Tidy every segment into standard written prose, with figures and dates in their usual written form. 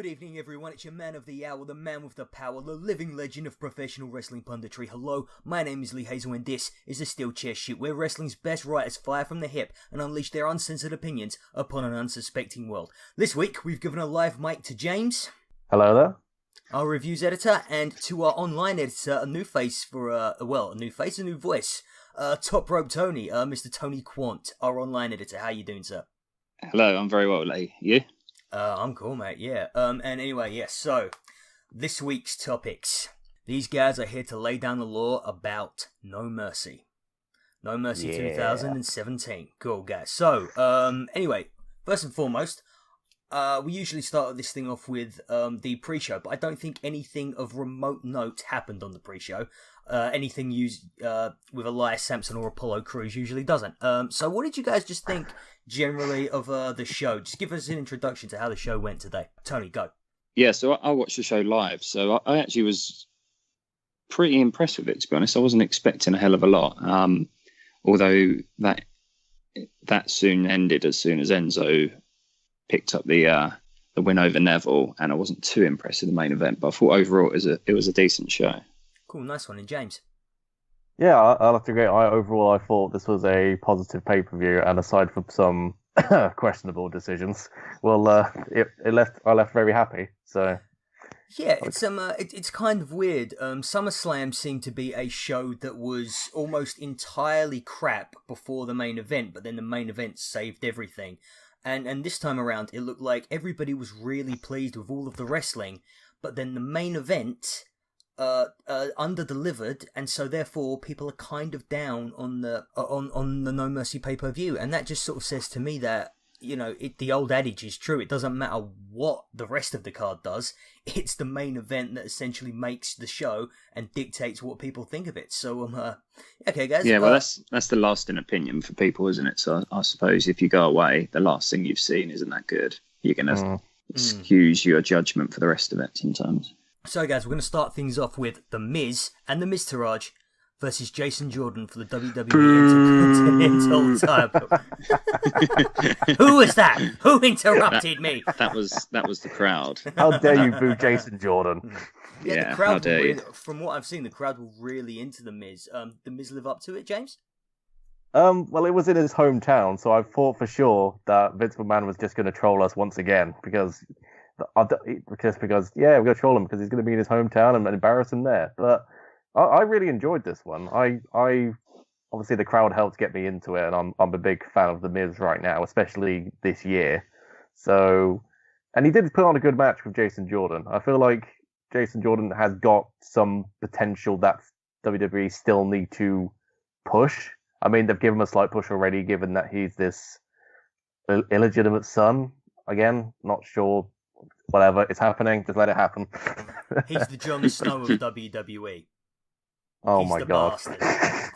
Good evening, everyone. It's your man of the hour, the man with the power, the living legend of professional wrestling punditry. Hello, my name is Lee Hazell, and this is the SteelChair Shoot, where wrestling's best writers fire from the hip and unleash their uncensored opinions upon an unsuspecting world. This week, we've given a live mic to James. Hello there. Our reviews editor, and to our online editor, a new face for, a new voice. Top Rope Tony, Mr. Tony Quant, our online editor. How you doing, sir? Hello, I'm very well, Lee. You? I'm cool, mate, yeah. And anyway, yes, so, this week's topics. These guys are here to lay down the law about No Mercy. No Mercy 2017. Cool, guys. So, anyway, first and foremost, we usually start this thing off with the pre-show, but I don't think anything of remote note happened on the pre-show. Anything used with Elias Sampson or Apollo Crews usually doesn't. So what did you guys just think generally of the show? Just give us an introduction to how the show went today. Tony, go. Yeah, so I watched the show live, so I actually was pretty impressed with it, to be honest. I wasn't expecting a hell of a lot, although that soon ended as soon as Enzo picked up the win over Neville, and I wasn't too impressed with the main event, but I thought overall it was a decent show. Cool, nice one. And James? Yeah, I'll have to agree. Overall, I thought this was a positive pay-per-view, and aside from some questionable decisions, well, I left very happy. So yeah, it's kind of weird. SummerSlam seemed to be a show that was almost entirely crap before the main event, but then the main event saved everything. And this time around, it looked like everybody was really pleased with all of the wrestling, but then the main event under-delivered, and so therefore people are kind of down on the No Mercy pay-per-view, and that just sort of says to me that, you know, the old adage is true. It doesn't matter what the rest of the card does. It's the main event that essentially makes the show and dictates what people think of it. So, okay, guys. Yeah, well, that's the lasting opinion for people, isn't it? So I suppose if you go away, the last thing you've seen isn't that good. You're going to excuse your judgment for the rest of it sometimes. So, guys, we're going to start things off with The Miz and The Miztourage versus Jason Jordan for the WWE Intercontinental title. Who was that? Who interrupted me? That was the crowd. How dare you boo Jason Jordan? Yeah, the crowd from what I've seen, the crowd were really into The Miz. The Miz live up to it, James? Well, it was in his hometown, so I thought for sure that Vince McMahon was just going to troll us once again because we're going to troll him because he's going to be in his hometown and embarrass him there. But I really enjoyed this one. I obviously the crowd helped get me into it, and I'm a big fan of The Miz right now, especially this year. So, and he did put on a good match with Jason Jordan. I feel like Jason Jordan has got some potential that WWE still need to push. I mean, they've given him a slight push already, given that he's this illegitimate son. Again, not sure. Whatever, it's happening. Just let it happen. He's the Jon Snow of WWE. Oh He's my god!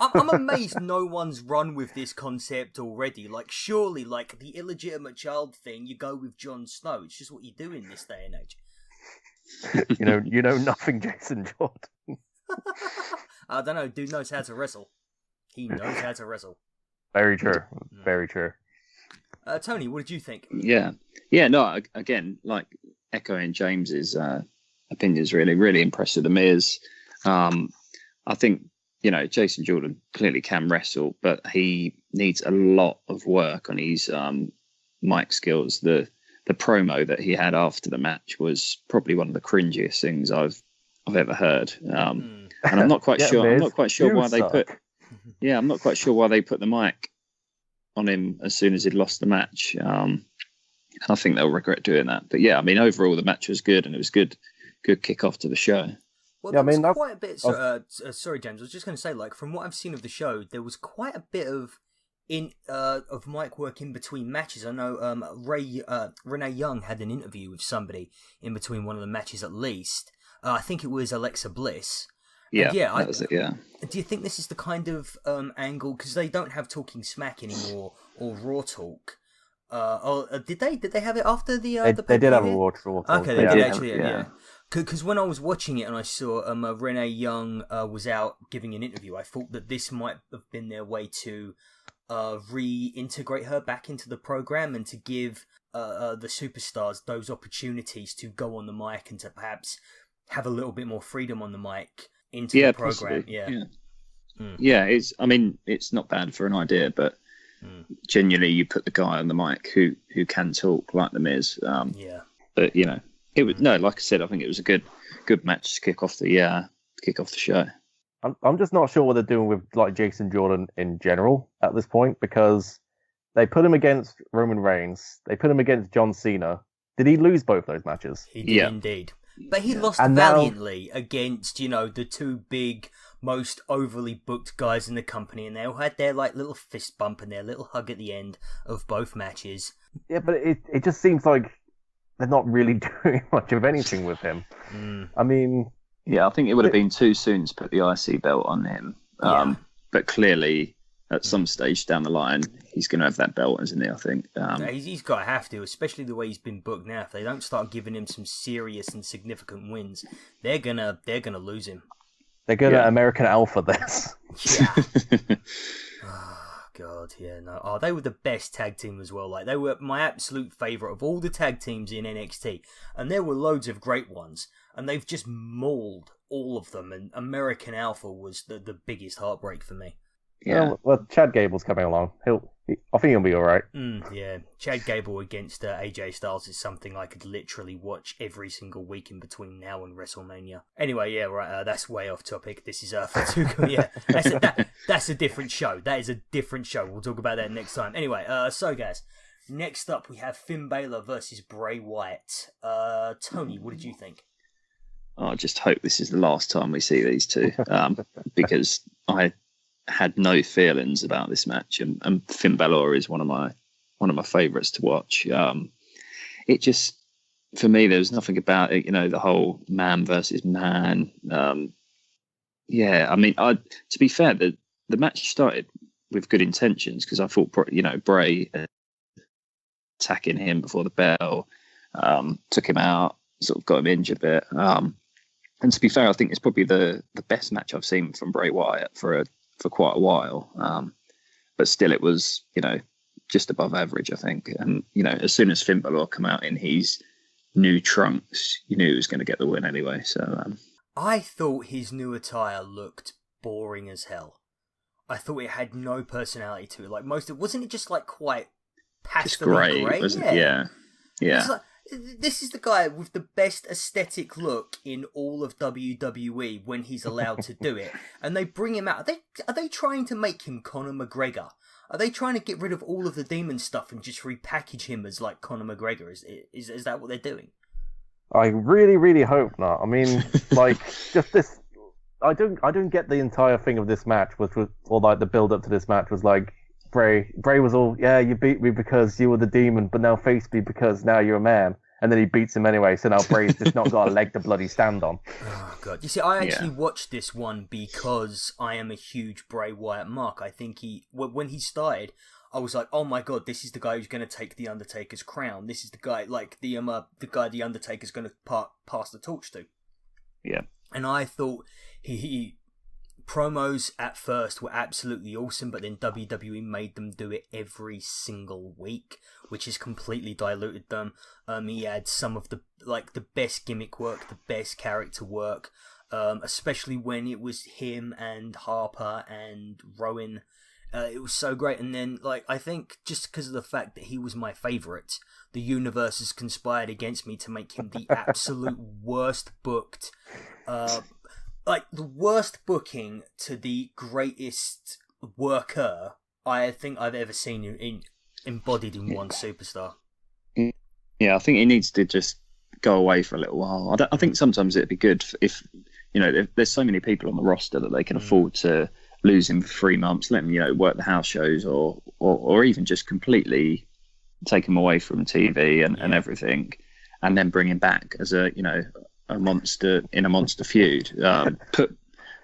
I'm amazed no one's run with this concept already. Like, surely, like the illegitimate child thing, you go with Jon Snow. It's just what you do in this day and age. you know nothing, Jason Jordan. I don't know. Dude knows how to wrestle. He knows how to wrestle. Very true. Very true. Tony, what did you think? Yeah. No, again, like echoing James's opinions, really impressed with The Miz. I think, Jason Jordan clearly can wrestle, but he needs a lot of work on his mic skills. The promo that he had after the match was probably one of the cringiest things I've ever heard. And I'm not quite sure. Miz, I'm not quite sure why they put. Yeah, I'm not quite sure why they put the mic on him as soon as he'd lost the match. And I think they'll regret doing that. But yeah, I mean, overall the match was good, and it was good kick-off to the show. Well, there was quite a bit. Sorry, James. I was just going to say, like, from what I've seen of the show, there was quite a bit of mic work in between matches. I know Renee Young had an interview with somebody in between one of the matches, at least. I think it was Alexa Bliss. Yeah, that was it. Yeah. Do you think this is the kind of angle, because they don't have Talking Smack anymore or Raw Talk? Did they have it after the? They did have a Raw Talk. Okay, they did actually. Yeah. Because when I was watching it and I saw Renee Young was out giving an interview, I thought that this might have been their way to reintegrate her back into the program and to give the superstars those opportunities to go on the mic and to perhaps have a little bit more freedom on the mic into the program. Possibly. It's not bad for an idea, but genuinely you put the guy on the mic who can talk like the Miz. But it was like I said, I think it was a good match to kick off the show. I'm just not sure what they're doing with like Jason Jordan in general at this point, because they put him against Roman Reigns, they put him against John Cena. Did he lose both those matches? He did indeed. But he lost valiantly against, the two big, most overly booked guys in the company, and they all had their like little fist bump and their little hug at the end of both matches. Yeah, but it just seems like they're not really doing much of anything with him. I mean... Yeah, I think it would have been too soon to put the IC belt on him. But clearly, at some stage down the line, he's going to have that belt, isn't he? I think he's got to have to, especially the way he's been booked now. If they don't start giving him some serious and significant wins, they're gonna lose him. They're gonna American Alpha this. Yeah. Oh God, yeah, no. Oh, they were the best tag team as well. Like they were my absolute favorite of all the tag teams in NXT, and there were loads of great ones. And they've just mauled all of them, and American Alpha was the biggest heartbreak for me. Yeah. Well, Chad Gable's coming along. I think he'll be all right. Yeah, Chad Gable against AJ Styles is something I could literally watch every single week in between now and WrestleMania. Anyway, yeah, right. That's way off topic. This is for yeah. That's a different show. That is a different show. We'll talk about that next time. Anyway, so guys, next up we have Finn Balor versus Bray Wyatt. Tony, what did you think? I just hope this is the last time we see these two, because I had no feelings about this match, and Finn Balor is one of my favourites to watch. It just, for me, there was nothing about it, the whole man versus man. To be fair, the match started with good intentions, because I thought, Bray attacking him before the bell, took him out, sort of got him injured a bit. And to be fair, I think it's probably the best match I've seen from Bray Wyatt for quite a while. But still, it was, just above average, I think. And, as soon as Finn Balor come out in his new trunks, you knew he was going to get the win anyway. So I thought his new attire looked boring as hell. I thought it had no personality to it. Like wasn't it just like quite pastel grey? Wasn't it? Yeah. It's like, this is the guy with the best aesthetic look in all of WWE when he's allowed to do it, and they bring him out. Are they trying to make him Conor McGregor? Are they trying to get rid of all of the demon stuff and just repackage him as like Conor McGregor? Is that what they're doing? I really, really hope not. I mean, like just this. I don't get the entire thing of this match, or like the build up to this match was like. Bray was all, you beat me because you were the demon, but now face me because now you're a man. And then he beats him anyway, so now Bray's just not got a leg to bloody stand on. Oh, God. You see, I actually watched this one because I am a huge Bray Wyatt mark. I think when he started, I was like, oh my God, this is the guy who's going to take The Undertaker's crown. This is the guy, like, the guy The Undertaker's going to pass the torch to. Yeah. And I thought he promos at first were absolutely awesome, but then WWE made them do it every single week, which has completely diluted them. He had some of the best gimmick work, the best character work, especially when it was him and Harper and Rowan. It was so great. And then, I think just because of the fact that he was my favourite, the universe has conspired against me to make him the absolute worst booked. The worst booking to the greatest worker I think I've ever seen embodied in one superstar. Yeah, I think he needs to just go away for a little while. I think sometimes it'd be good if there's so many people on the roster that they can afford to lose him for 3 months, let him work the house shows, or even just completely take him away from TV and everything, and then bring him back as a monster in a monster feud.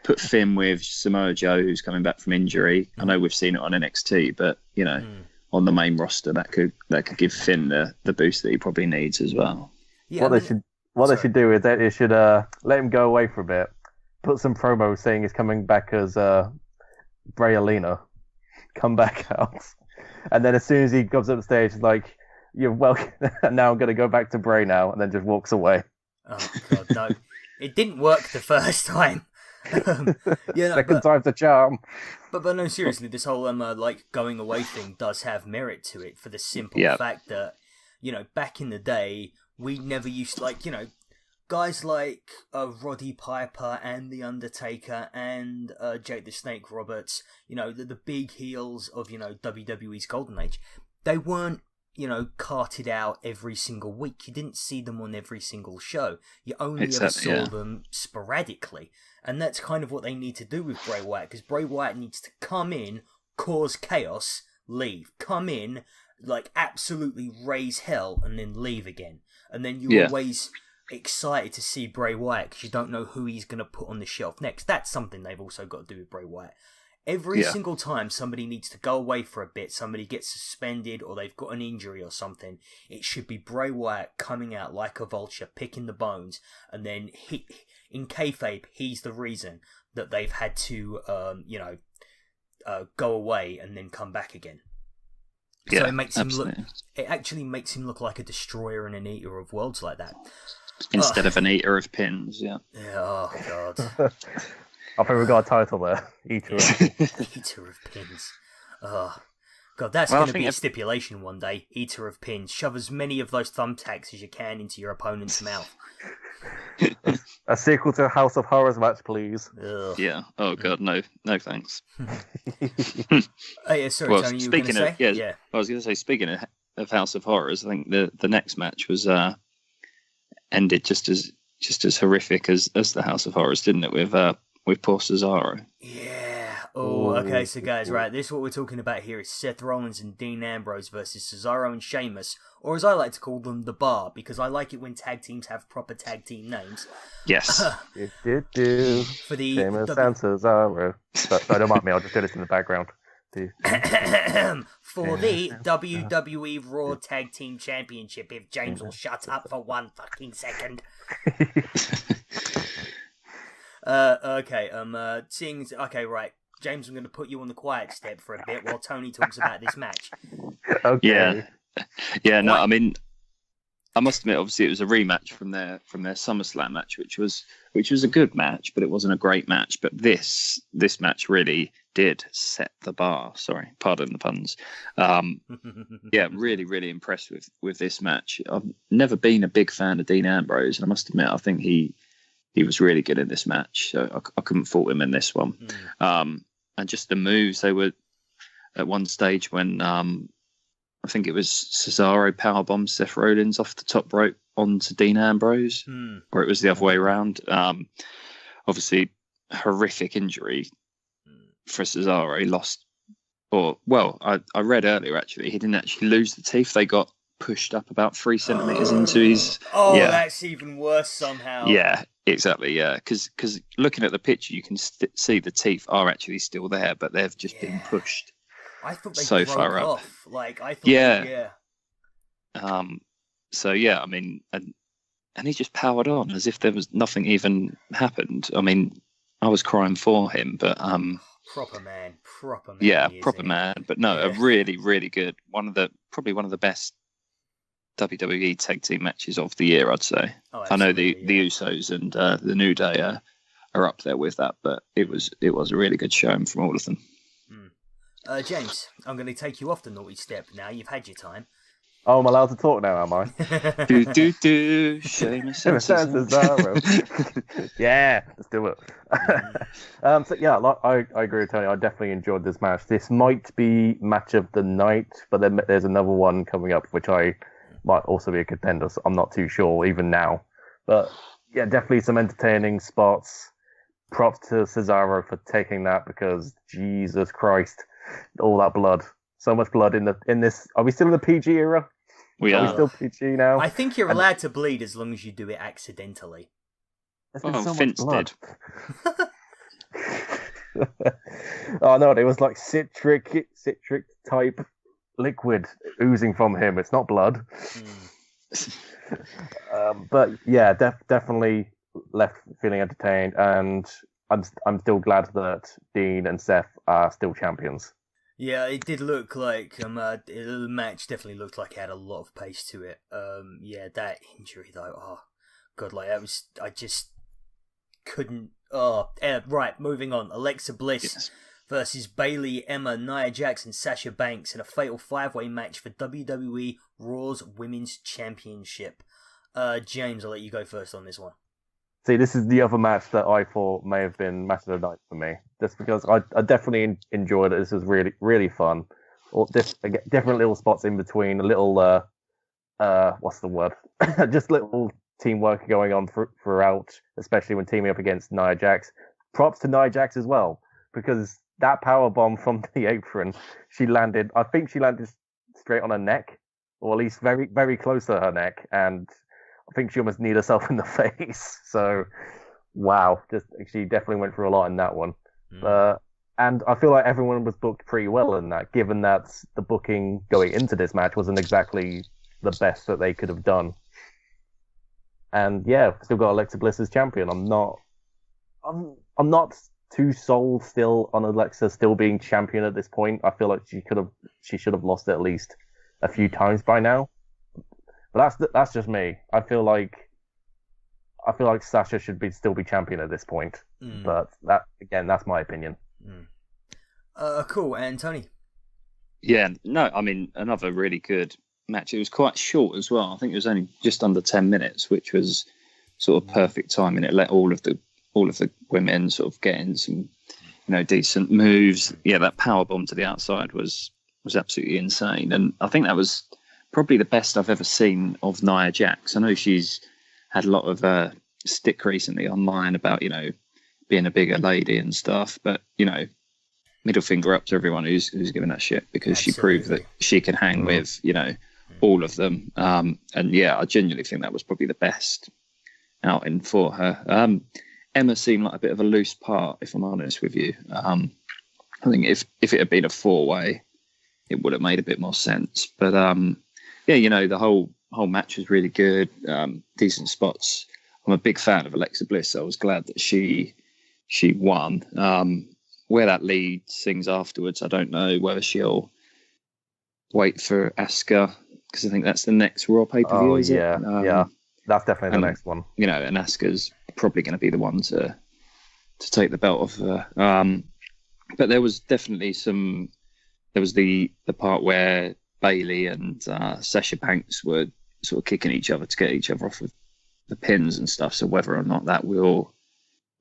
Put Finn with Samoa Joe, who's coming back from injury. I know we've seen it on NXT, but on the main roster, that could give Finn the boost that he probably needs as well. Yeah, they should do is they should let him go away for a bit, put some promos saying he's coming back as Bray Alina. come back out. And then as soon as he comes up the stage, it's like, you're welcome. Now I'm going to go back to Bray now, and then just walks away. Oh, God, no. It didn't work the first time. Second time's a charm. But no, seriously, this whole like going away thing does have merit to it for the simple fact that, back in the day, we never used guys like Roddy Piper and The Undertaker and Jake the Snake Roberts, the big heels of WWE's golden age. They weren't carted out every single week. You didn't see them on every single show. You only ever saw them sporadically. And that's kind of what they need to do with Bray Wyatt, because Bray Wyatt needs to come in, cause chaos, leave. Come in, absolutely raise hell, and then leave again. And then you're always excited to see Bray Wyatt, because you don't know who he's going to put on the shelf next. That's something they've also got to do with Bray Wyatt. Every single time somebody needs to go away for a bit, somebody gets suspended or they've got an injury or something, it should be Bray Wyatt coming out like a vulture, picking the bones, and then in kayfabe, he's the reason that they've had to, go away and then come back again. So it makes him look. It actually makes him look like a destroyer and an eater of worlds like that, instead of an eater of pins. Yeah. Oh God. I think we've got a title there. Eater of Pins. Oh, God, that's going to be a stipulation one day. Eater of Pins. Shove as many of those thumbtacks as you can into your opponent's mouth. A sequel to House of Horrors match, please. Ugh. Yeah. Oh, God, no thanks. Oh, yeah, sorry, Tony, you were going to say? Yeah. I was going to say, speaking of House of Horrors, I think the next match was ended just as horrific as the House of Horrors, didn't it? With poor Cesaro. Yeah. Oh, okay. So, guys, right. This what we're talking about here is Seth Rollins and Dean Ambrose versus Cesaro and Sheamus, or as I like to call them, The Bar, because I like it when tag teams have proper tag team names. Yes. For the Sheamus and Cesaro. So don't mind me. I'll just do this in the background. For the WWE Raw Tag Team Championship, if James will shut up for 1 fucking second. Okay, right. James, I'm going to put you on the quiet step for a bit while Tony talks about this match. Okay. Yeah. No, I mean, I must admit, obviously, it was a rematch from their SummerSlam match, which was a good match, but it wasn't a great match. But this match really did set the bar. Sorry, pardon the puns. Yeah, really, really impressed with this match. I've never been a big fan of Dean Ambrose, and I must admit, I think he was really good in this match. So I couldn't fault him in this one. And just the moves, they were at one stage when I think it was Cesaro powerbombed Seth Rollins off the top rope onto Dean Ambrose, or it was the other way around. Obviously, horrific injury for Cesaro. He lost, I read earlier actually, he didn't actually lose the teeth. They got pushed up about 3 centimeters into his. Oh, yeah. That's even worse somehow. Yeah, exactly. Yeah, because looking at the picture, you can see the teeth are actually still there, but they've just been pushed. I thought they so broke far off. up. Yeah. So yeah, I mean, and he just powered on as if there was nothing even happened. I mean, I was crying for him, but proper man. Yeah, proper man. But no, a really, really good probably one of the best WWE tag team matches of the year, I'd say. I know the Usos and the New Day are up there with that, but it was a really good showing from all of them. James, I'm going to take you off the naughty step now. You've had your time. Oh, I'm allowed to talk now, am I? Sheamus and Cesaro. Yeah, let's do it. So yeah, I agree with Tony. I definitely enjoyed this match. This might be match of the night, but then there's another one coming up which I might also be a contender. So I'm not too sure even now. But yeah, definitely some entertaining spots. Props to Cesaro for taking that, because Jesus Christ, all that blood. So much blood in this. Are we still in the PG era? We are. We still PG now? I think you're allowed to bleed as long as you do it accidentally. Vince did. Oh no, it was like citric type liquid oozing from him. It's not blood. But yeah, definitely left feeling entertained, and I'm still glad that Dean and Seth are still champions. Yeah, it did look like the match definitely looked like it had a lot of pace to it. Yeah, that injury though, oh god, like I just couldn't. Right, moving on. Alexa Bliss versus Bayley, Emma, Nia Jax, and Sasha Banks in a fatal 5-way match for WWE Raw's Women's Championship. James, I'll let you go first on this one. See, this is the other match that I thought may have been match of the night for me, just because I definitely enjoyed it. This was really, really fun. Different little spots in between, a little, what's the word? Just little teamwork going on throughout, especially when teaming up against Nia Jax. Props to Nia Jax as well, because that power bomb from the apron, I think she landed straight on her neck, or at least very, very close to her neck, and I think she almost kneed herself in the face. So, wow, she definitely went through a lot in that one. And I feel like everyone was booked pretty well in that, given that the booking going into this match wasn't exactly the best that they could have done. And yeah, still got Alexa Bliss as champion. I'm not too sold still on Alexa still being champion at this point. I feel like she should have lost it at least a few times by now. But that's just me. I feel like Sasha should still be champion at this point. But that's my opinion. Cool. And Tony? Yeah, no, I mean, another really good match. It was quite short as well. I think it was only just under 10 minutes, which was sort of perfect timing. It let all of the women sort of get in some, decent moves. Yeah, that power bomb to the outside was absolutely insane. And I think that was probably the best I've ever seen of Nia Jax. I know she's had a lot of stick recently online about, being a bigger lady and stuff, but, middle finger up to everyone who's giving that shit, because Absolutely. She proved that she can hang with, all of them. And yeah, I genuinely think that was probably the best outing for her. Emma seemed like a bit of a loose part, if I'm honest with you. I think if it had been a 4-way, it would have made a bit more sense. But yeah, the whole match was really good. Decent spots. I'm a big fan of Alexa Bliss, so I was glad that she won. Where that leads things afterwards, I don't know whether she'll wait for Asuka, because I think that's the next Raw pay-per-view. Yeah, that's definitely the next one. And Asuka's probably going to be the one to take the belt off her. But there was definitely there was the part where Bayley and Sasha Banks were sort of kicking each other to get each other off with the pins and stuff. So whether or not that will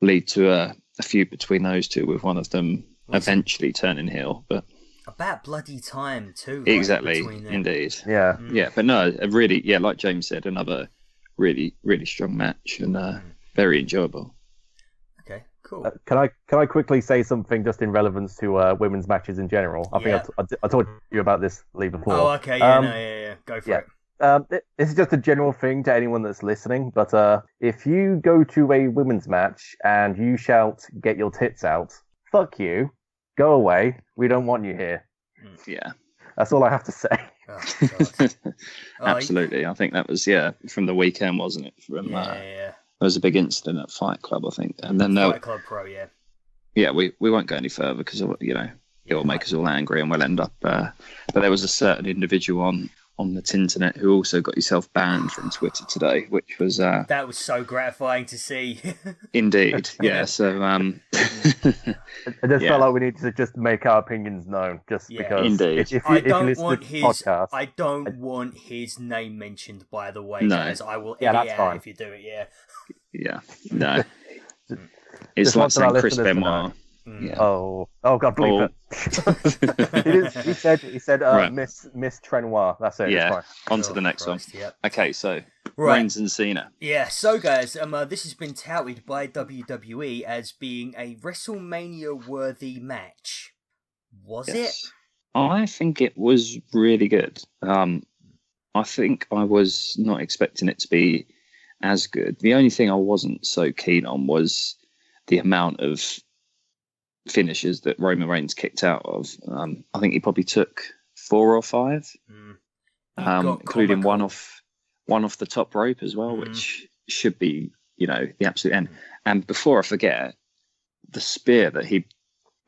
lead to a feud between those two, with one of them eventually turning heel. But about bloody time too. Exactly, indeed. Yeah. Yeah, but no, really, yeah, like James said, another really, really strong match and very enjoyable. Okay, cool. Can I quickly say something just in relevance to women's matches in general? I think I told you about this, Lee, before. Oh, okay, yeah, go for it. This is just a general thing to anyone that's listening, but if you go to a women's match and you shout, "Get your tits out," fuck you, go away, we don't want you here. Yeah. That's all I have to say. Oh, Absolutely. I think that was, from the weekend, wasn't it? There was a big incident at Fight Club, I think. And then Fight Club Pro, yeah. Yeah, we won't go any further because, it will make us all angry and we'll end up... but there was a certain individual on the internet who also got yourself banned from Twitter today, which was... that was so gratifying to see. Indeed, yeah. So... I just felt like we need to just make our opinions known, just because... Indeed. I don't want his name mentioned, by the way, guys. I will edit out if you do it, Yeah, no. It's like saying Chris Benoit. Yeah. Oh God, bleep it. He said right. Miss Trenoir. That's it. Yeah. On to the next one. Yep. Okay, so Reigns and Cena. Yeah. So guys, this has been touted by WWE as being a WrestleMania worthy match. Was it? I think it was really good. I think I was not expecting it to be as good. The only thing I wasn't so keen on was the amount of finishes that Roman Reigns kicked out of. I think he probably took 4 or 5, including one off the top rope as well, which should be, the absolute end. And before I forget, the spear that he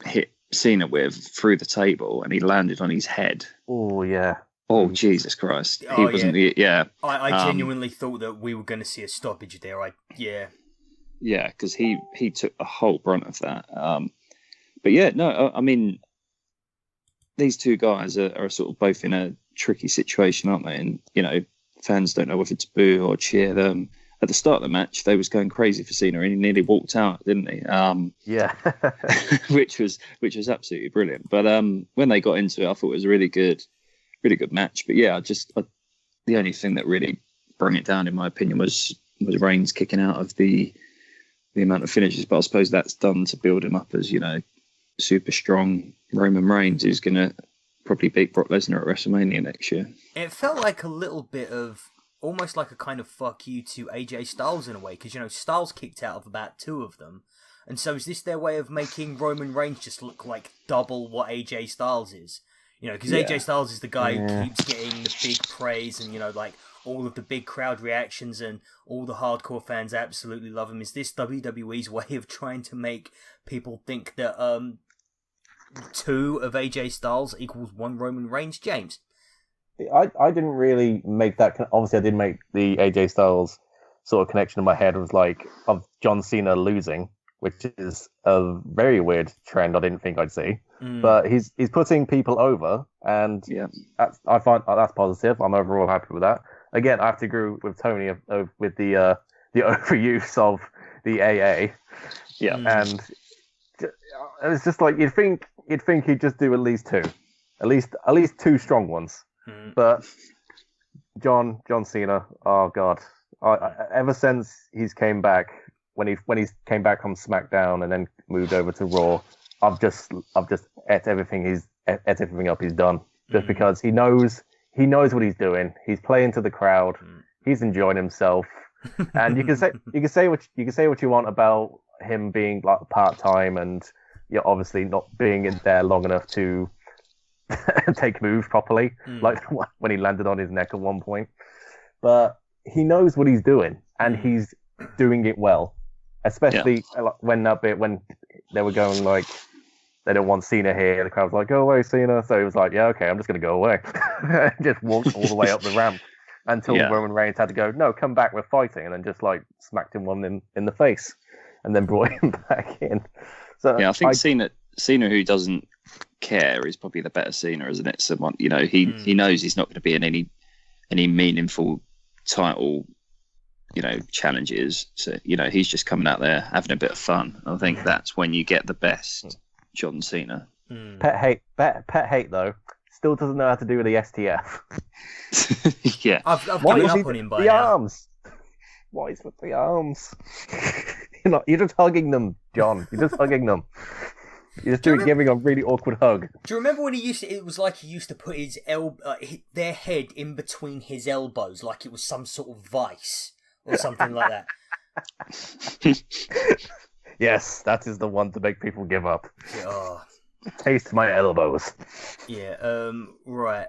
hit Cena with through the table, and he landed on his head. Oh yeah. Oh Jesus Christ! Oh, He wasn't. Yeah. I genuinely thought that we were going to see a stoppage there. Yeah, because he took the whole brunt of that. But yeah, no, I mean, these two guys are sort of both in a tricky situation, aren't they? And you know, fans don't know whether to boo or cheer them. At the start of the match, they was going crazy for Cena, and he nearly walked out, didn't he? Yeah, which was absolutely brilliant. But when they got into it, I thought it was a really good match. But yeah, the only thing that really brought it down, in my opinion, was Reigns kicking out of the amount of finishes. But I suppose that's done to build him up as, you know, super strong Roman Reigns, who's going to probably beat Brock Lesnar at WrestleMania next year. It felt like a little bit of almost like a kind of fuck you to AJ Styles in a way, because, you know, Styles kicked out of about 2 of them. And so is this their way of making Roman Reigns just look like double what AJ Styles is? You know, because AJ Styles is the guy who keeps getting the big praise and, you know, like all of the big crowd reactions and all the hardcore fans absolutely love him. Is this WWE's way of trying to make people think that 2 of AJ Styles equals 1 Roman Reigns? James? I didn't really make that. Obviously, I didn't make the AJ Styles sort of connection in my head. It was like of John Cena losing, which is a very weird trend I didn't think I'd see. But he's putting people over, and I find that's positive. I'm overall happy with that. Again, I have to agree with Tony with the overuse of the AA. Yeah, and it's just like you'd think he'd just do at least 2, at least 2 strong ones. But John Cena, oh god, ever since he's came back, when he came back from SmackDown and then moved over to Raw, I've just ate everything up he's done, just because he knows what he's doing. He's playing to the crowd. He's enjoying himself, and you can say what you want about him being like part time and obviously not being in there long enough to take moves properly, like when he landed on his neck at one point. But he knows what he's doing, and he's doing it well. Especially when they were going like, they don't want Cena here. The crowd was like, "Go away, Cena." So he was like, "Yeah, okay, I'm just going to go away." Just walked all the way up the ramp until Roman Reigns had to go, "No, come back, we're fighting," and then just like smacked him one in the face, and then brought him back in. So yeah, I think Cena, who doesn't care, is probably the better Cena, isn't it? Someone, you know, he knows he's not going to be in any meaningful title, you know, challenges. So, you know, he's just coming out there having a bit of fun. I think that's when you get the best John Cena. Pet hate though. Still doesn't know how to do the STF. Yeah, I've given up on him by now. Arms. Why is with the arms? You're just hugging them, John. You're just hugging them. You're just giving a really awkward hug. Do you remember when it was like he used to put his their head in between his elbows, like it was some sort of vice or something like that? Yes, that is the one to make people give up. Oh. Taste my elbows. Yeah, right.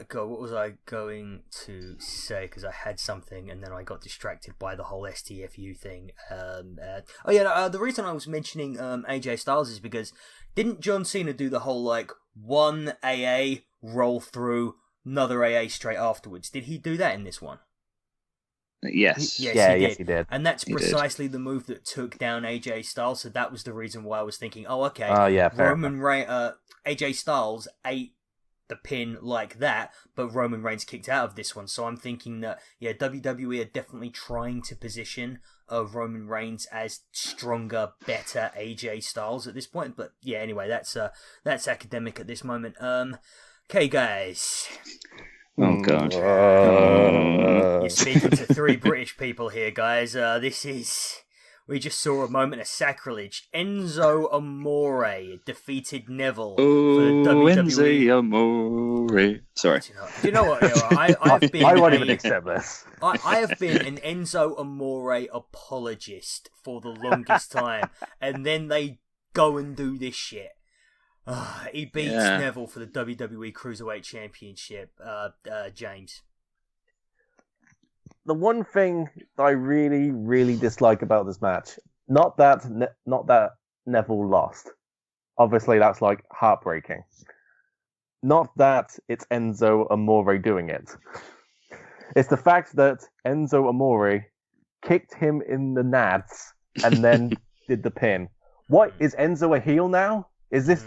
God, what was I going to say? Because I had something and then I got distracted by the whole STFU thing. The reason I was mentioning AJ Styles is because didn't John Cena do the whole, like, one AA, roll through, another AA straight afterwards? Did he do that in this one? Yes. Yes, he did. And that's precisely the move that took down AJ Styles. So that was the reason why I was thinking, okay, AJ Styles ate the pin like that, but Roman Reigns kicked out of this one. So I'm thinking that WWE are definitely trying to position Roman Reigns as stronger, better AJ Styles at this point. But yeah, anyway, that's academic at this moment. Okay, guys. Oh god! You're speaking to 3 British people here, guys. We just saw a moment of sacrilege. Enzo Amore defeated Neville for the WWE. Enzo Amore. Sorry. Do you know what? I won't even accept this. I have been an Enzo Amore apologist for the longest time, and then they go and do this shit. He beats Neville for the WWE Cruiserweight Championship, James. The one thing I really, really dislike about this match, not that Neville lost. obviously that's like heartbreaking. Not that it's Enzo Amore doing it. It's the fact that Enzo Amore kicked him in the nads and then did the pin. What is Enzo a heel now? Is this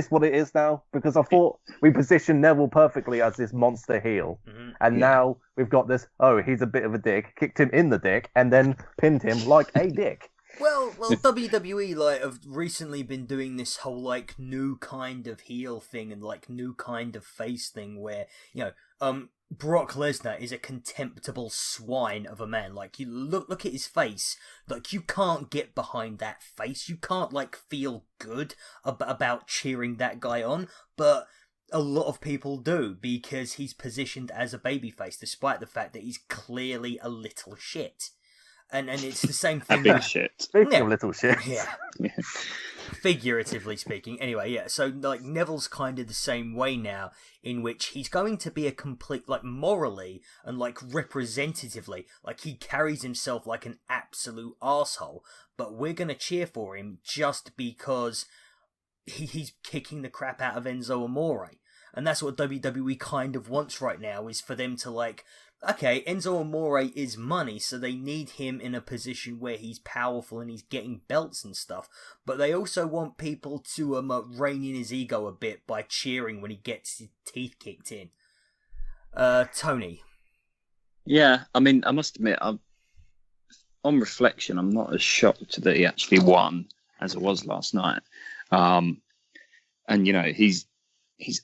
what it is now? Because I thought we positioned Neville perfectly as this monster heel, and now we've got this. Oh, he's a bit of a dick. Kicked him in the dick and then pinned him like a dick. Well, WWE like have recently been doing this whole like new kind of heel thing and like new kind of face thing where Brock Lesnar is a contemptible swine of a man. Like, you look at his face. Like, you can't get behind that face. You can't, like, feel good about cheering that guy on. But a lot of people do, because he's positioned as a babyface, despite the fact that he's clearly a little shit. And it's the same thing. A big shit. Speaking of little shit. Yeah. Figuratively speaking. Anyway, yeah. So, like, Neville's kind of the same way now, in which he's going to be a complete, like, morally and, like, representatively. Like, he carries himself like an absolute arsehole. But we're going to cheer for him just because he's kicking the crap out of Enzo Amore. And that's what WWE kind of wants right now, is for them to, like, okay, Enzo Amore is money, so they need him in a position where he's powerful and he's getting belts and stuff. But they also want people to rein in his ego a bit by cheering when he gets his teeth kicked in. Tony? Yeah, I mean, I must admit, on reflection, I'm not as shocked that he actually won as I was last night. And, he's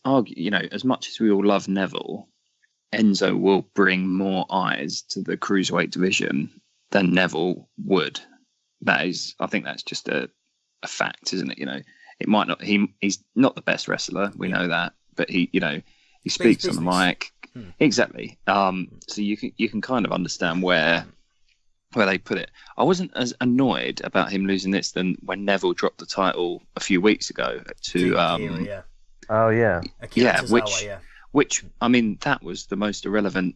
argued, as much as we all love Neville, Enzo will bring more eyes to the cruiserweight division than Neville would. I think that's just a fact, isn't it? It might not. He's not the best wrestler. We know that, but he speaks on the mic. Exactly. So you can kind of understand where they put it. I wasn't as annoyed about him losing this than when Neville dropped the title a few weeks ago to Akira, Oh yeah. Akira yeah, Tozawa, which, I mean, that was the most irrelevant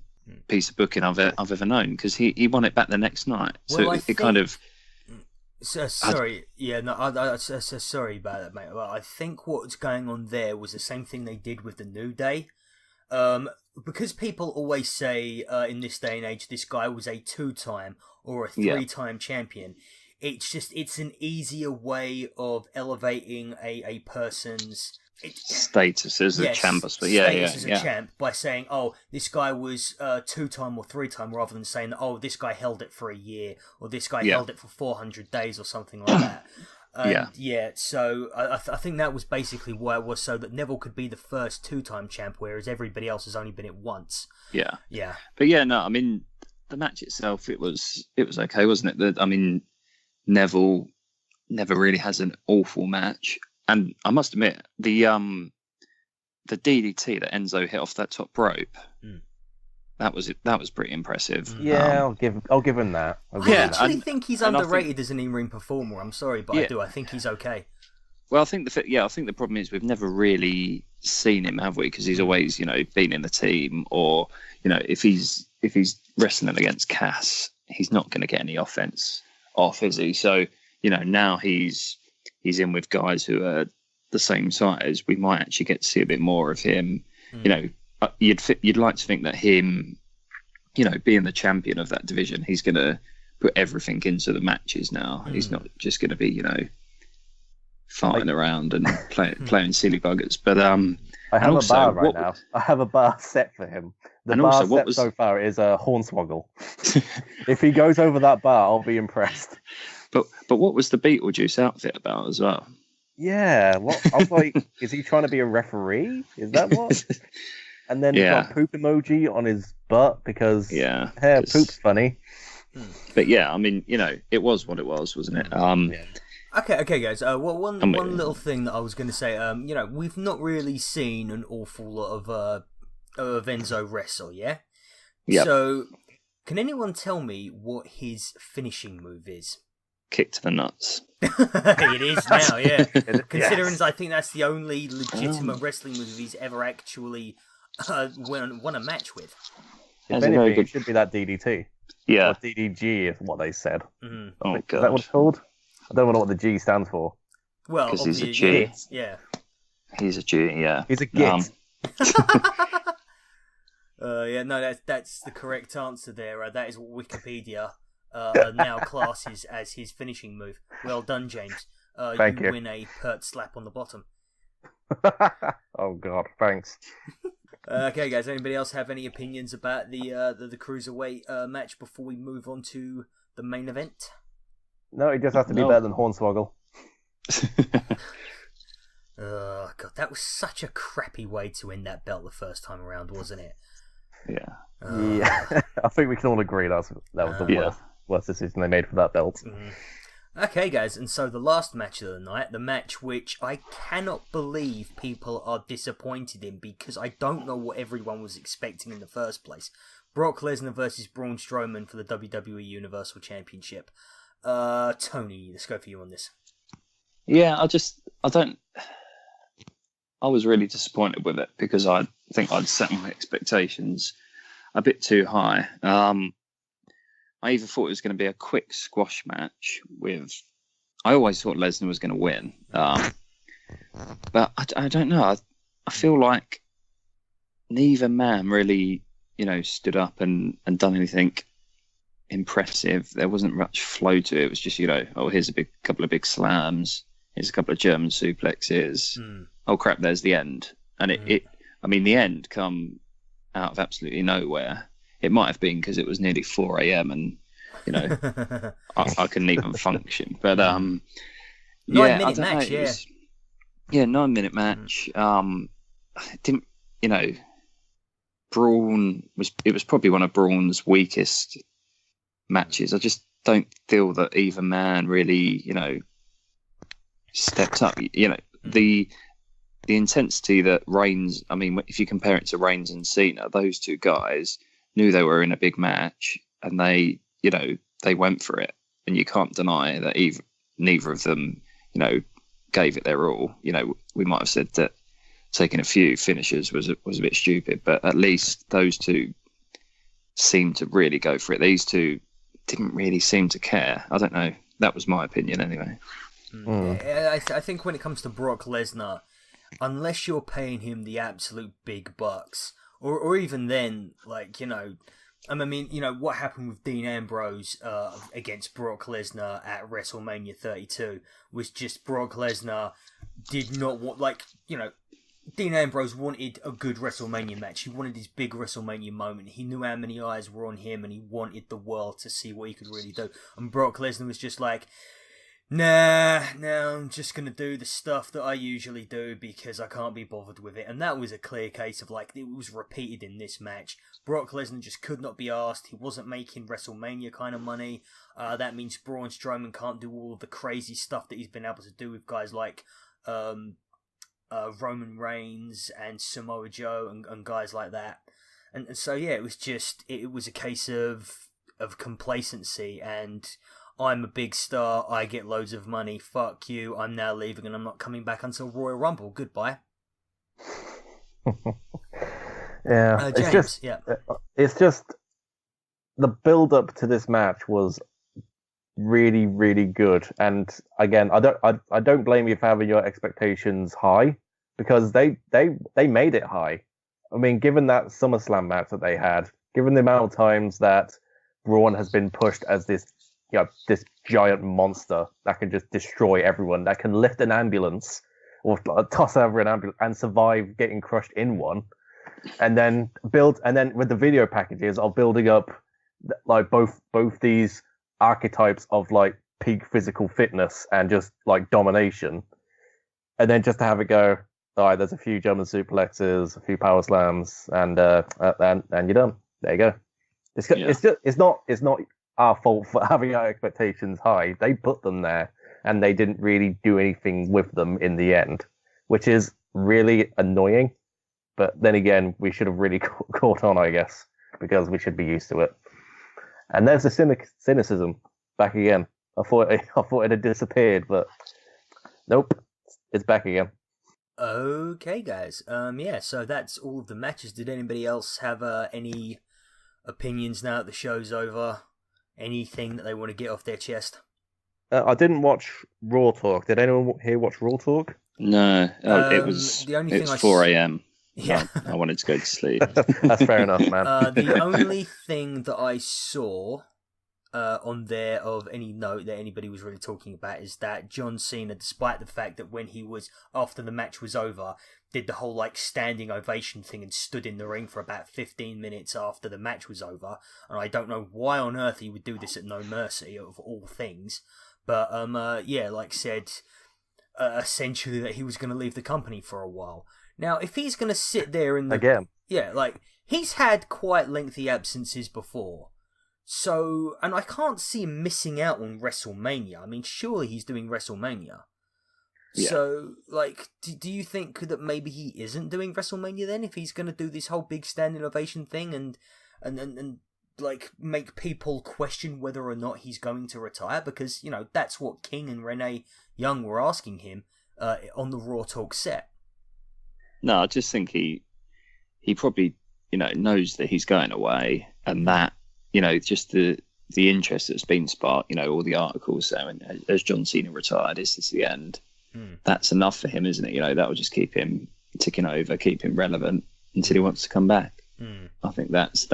piece of booking I've ever known, because he won it back the next night. So Well, it kind of... sorry about that, mate. Well, I think what's going on there was the same thing they did with the New Day. Because people always say, in this day and age, this guy was a 2-time or a 3-time champion. It's an easier way of elevating a person's... status as a champ, but as a champ, by saying, oh, this guy was 2-time or 3-time, rather than saying, oh, this guy held it for a year, or this guy held it for 400 days, or something like that. So I think that was basically why it was, so that Neville could be the first 2-time champ, whereas everybody else has only been it once. Yeah. But I mean, the match itself, it was okay, wasn't it? I mean, Neville never really has an awful match. And I must admit, the DDT that Enzo hit off that top rope, that was pretty impressive. Yeah, I'll give him that. I actually think he's underrated as an in-ring performer. I'm sorry, but I do. I think he's okay. Well, I think the problem is we've never really seen him, have we? Because he's always, been in the team, or if he's wrestling against Cass, he's not going to get any offense off, is he? So now he's in with guys who are the same size. We might actually get to see a bit more of him. You'd like to think that him, being the champion of that division, he's going to put everything into the matches now. He's not just going to be, farting around and playing silly buggers. But I have a bar right now. I have a bar set for him. The bar set so far is a Hornswoggle. If he goes over that bar, I'll be impressed. But what was the Beetlejuice outfit about as well? Yeah, I was like, is he trying to be a referee? Is that what? And then got poop emoji on his butt because poop's funny. But I mean, it was what it was, wasn't it? Okay, guys. One little thing that I was going to say. We've not really seen an awful lot of Enzo wrestle, yeah. Yeah. So, can anyone tell me what his finishing move is? Kick to the nuts. It is now, yeah. Considering I think that's the only legitimate wrestling move he's ever actually won a match with. If anything, it should be that DDT. Yeah. Or DDG is what they said. Oh my god. Is that what it's called? I don't know what the G stands for. Well, because he's a obviously, G. yeah. He's a G, yeah. He's a git. Yeah, no, that's the correct answer there. That is what Wikipedia now classes as his finishing move. Well done, James. Thank you. Win a pert slap on the bottom. Oh God, thanks. Okay, guys. Anybody else have any opinions about the cruiserweight match before we move on to the main event? No, it just has to be No. better than Hornswoggle. God, that was such a crappy way to win that belt the first time around, wasn't it? Yeah. Yeah, I think we can all agree that was the worst decision they made for that belt. Okay, guys, and so the last match of the night, the match which I cannot believe people are disappointed in because I don't know what everyone was expecting in the first place. Brock Lesnar versus Braun Strowman for the WWE Universal Championship. Tony, let's go for you on this. Yeah, I was really disappointed with it because I think I'd set my expectations a bit too high. I even thought it was going to be a quick squash match I always thought Lesnar was going to win. But I don't know. I feel like neither man really, stood up and done anything impressive. There wasn't much flow to it. It was just, here's a couple of big slams. Here's a couple of German suplexes. Oh crap! There's the end, and the end come out of absolutely nowhere. It might have been because it was nearly 4 a.m. and I couldn't even function. But 9 minute match, yeah, 9 minute match. It didn't, Braun was probably one of Braun's weakest matches. I just don't feel that either man really, stepped up. The intensity that Reigns, if you compare it to Reigns and Cena, those two guys knew they were in a big match and they went for it. And you can't deny that neither of them, gave it their all. We might have said that taking a few finishes was a bit stupid, but at least those two seemed to really go for it. These two didn't really seem to care. I don't know. That was my opinion anyway. I think when it comes to Brock Lesnar, unless you're paying him the absolute big bucks, or even then, what happened with Dean Ambrose against Brock Lesnar at WrestleMania 32 was just Brock Lesnar did not want, Dean Ambrose wanted a good WrestleMania match. He wanted his big WrestleMania moment. He knew how many eyes were on him, and he wanted the world to see what he could really do. And Brock Lesnar was just like, Nah, I'm just going to do the stuff that I usually do because I can't be bothered with it. And that was a clear case of, it was repeated in this match. Brock Lesnar just could not be asked. He wasn't making WrestleMania kind of money. That means Braun Strowman can't do all of the crazy stuff that he's been able to do with guys like Roman Reigns and Samoa Joe and guys like that. And so, yeah, it was a case of complacency and... I'm a big star, I get loads of money, fuck you, I'm now leaving and I'm not coming back until Royal Rumble, goodbye. Yeah, James, it's just the build-up to this match was really, really good. And again, I don't blame you for having your expectations high because they made it high. Given that SummerSlam match that they had, given the amount of times that Braun has been pushed as this giant monster that can just destroy everyone, that can lift an ambulance or toss over an ambulance and survive getting crushed in one, and then with the video packages of building up both these archetypes of peak physical fitness and just domination, and then just to have it go, all right, there's a few German suplexes, a few power slams, and you're done. There you go. It's not our fault for having our expectations high. They put them there, and they didn't really do anything with them in the end, which is really annoying. But then again, we should have really caught on, I guess, because we should be used to it. And there's the cynicism back again. I thought it had disappeared, but nope, it's back again. Okay, guys. So that's all of the matches. Did anybody else have any opinions now that the show's over? Anything that they want to get off their chest? I didn't watch Raw Talk. Did anyone here watch Raw Talk? No, it was the only it thing was 4 a.m. Yeah. I wanted to go to sleep. That's fair enough, man. The only thing that I saw on there of any note that anybody was really talking about is that John Cena, despite the fact that when he was, after the match was over, did the whole like standing ovation thing and stood in the ring for about 15 minutes after the match was over, and I don't know why on earth he would do this at No Mercy of all things, but said essentially that he was going to leave the company for a while. Now, if he's going to sit there in the... Again. Yeah, like, he's had quite lengthy absences before. So, and I can't see him missing out on WrestleMania. I mean, surely he's doing WrestleMania. Yeah. So, like, do you think that maybe he isn't doing WrestleMania then? If he's going to do this whole big standing ovation thing and like, make people question whether or not he's going to retire? Because, you know, that's what King and Renee Young were asking him on the Raw Talk set. No, I just think he probably, knows that he's going away, and that, just the interest that's been sparked, all the articles there, and as John Cena retired, is this the end? That's enough for him, isn't it? That will just keep him ticking over, keep him relevant until he wants to come back. I think that's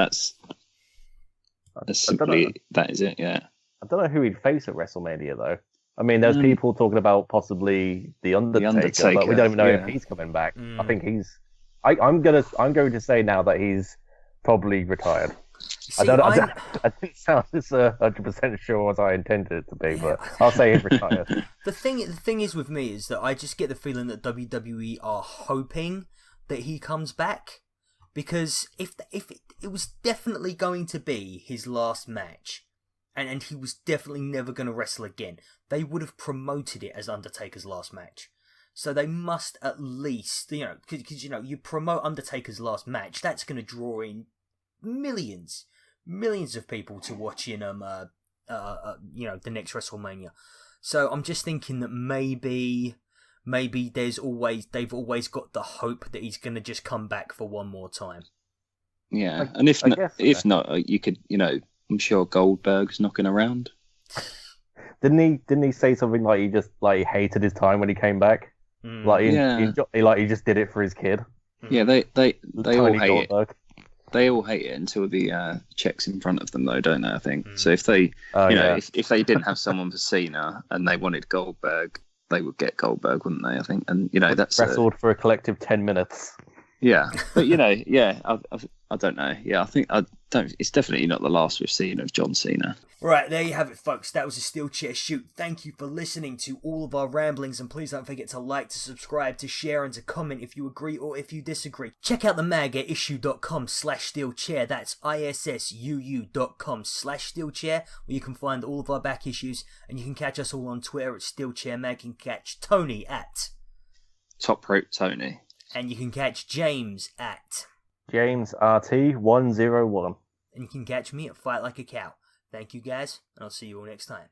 simply, that is it, yeah. I don't know who he'd face at WrestleMania, though. I mean, there's people talking about possibly the Undertaker, but we don't even know if he's coming back. I think I'm going to say now that he's probably retired. See, I didn't sound as 100% sure as I intended it to be, but I'll say he's retired. The thing is with me is that I just get the feeling that WWE are hoping that he comes back, because if it was definitely going to be his last match, and he was definitely never going to wrestle again, they would have promoted it as Undertaker's last match. So they must at least, because you promote Undertaker's last match, that's going to draw in millions of people to watch in the next WrestleMania. So I'm just thinking that maybe they've always got the hope that he's going to just come back for one more time. Yeah, and if not, you could, I'm sure Goldberg's knocking around. Didn't he say something like he just he hated his time when he came back? He just did it for his kid. Yeah, they all hate it. They all hate it until the check's in front of them, though, don't they? I think so. If they, if they didn't have someone for Cena and they wanted Goldberg, they would get Goldberg, wouldn't they? I think, and that's wrestled for a collective 10 minutes. Yeah, but I don't know. Yeah, I think it's definitely not the last we've seen of John Cena. Right, there you have it, folks. That was a SteelChair shoot. Thank you for listening to all of our ramblings, and please don't forget to like, to subscribe, to share, and to comment if you agree or if you disagree. Check out the mag at issue.com/SteelChair. That's ISSUU.com/SteelChair, where you can find all of our back issues, and you can catch us all on Twitter at SteelChair Mag. You can catch Tony at Top Rope Tony. And you can catch James at James RT101. And you can catch me at Fight Like a Cow. Thank you guys, and I'll see you all next time.